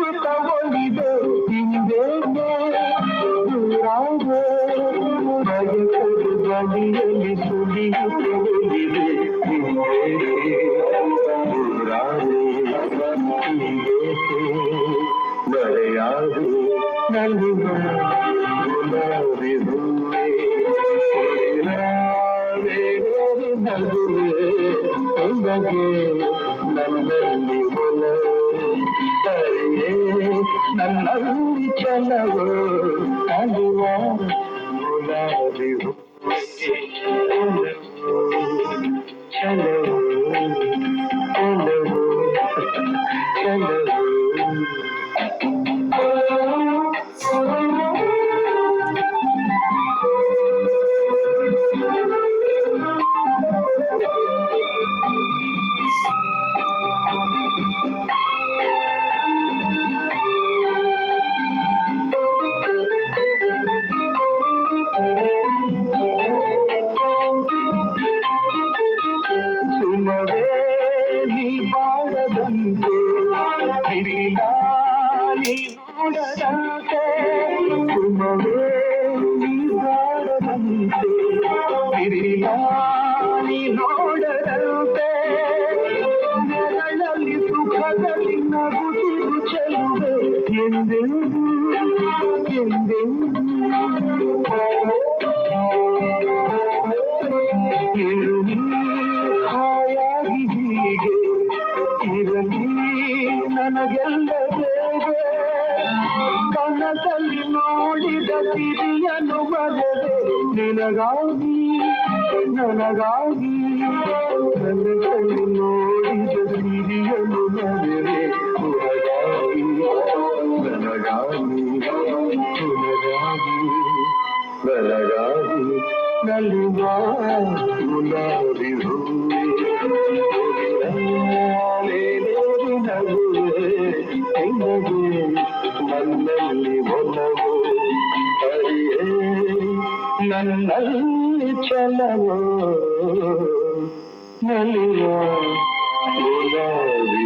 ಮಿಡಿಯುತ್ತ ಒಲಿದೆ ಹಿಂದೇನೆ ದೂರಾದೆ ರಜಕರು ಬಳಿಯಲ್ಲಿ ಸುಳಿಯುತ್ತ ಒಲಿದೆ ಹಿಂದೇನೆ ದೂರಾದೆ ಹಿಂದೇನೆ ಮರೆಯಾದೆ ನಲಿವ ಗುಲಾಬಿ ಹೂವೆ ನಗುವೆ ನಿನಗೆ ನನ್ನಲ್ಲಿ ಒಲವೇ ನನ್ನಲ್ಲಿ ಚಲವೋ ನಗುವ ಗುಲಾಬಿ ಹೂವೆ ಚಲವೋ ಚಲವೋ ಚಲವೋ ಸುಮವೇ ನೀ ಬಾಳದಂತೆ ಹಿರಿಲ ನೀ ನೋಡದಂತೆ ಸುಮವೇ ನೀ ಬಾಳದಂತೆ ಹಿರಿಲ ನೀ ನೋಡದಂತೆ ನೆರಳಲ್ಲಿ ಸುಖದಲ್ಲಿ ನಗುತ್ತಿರು ಚೆಲುವೆ ಎಂದೆಂದು ಎಂದೆಂದು ಹಾಯಾಗಿ ಹೀಗೆ ಇರಲಿ ನನಗೆಲ್ಲ ಬೇಗ ಕನಸಲ್ಲಿ ನೋಡಿದ ಸಿರಿಯನ್ನು ಬರೆದೆ ನಿನಗಾಗಿ ನನಗಾಗಿ ಕನಸಲ್ಲಿ ನೋಡಿದ ಸಿರಿಯನ್ನು ಬರೆದೆ ನಿನಗಾಗಿ ನನಗಾಗಿ ನಿನಗಾಗಿ ನನಗಾಗಿ ನಲಿವ ಗುಲಾಬಿ ಹೂವೆ ನಗುವೆ ನಿನಗೆ ನನ್ನಲ್ಲಿ ಒಲವು ಹರಿಯೇ ನನ್ನಲ್ಲಿ ಚಲವೋ ನಲಿವ ಗುಲಾಬಿ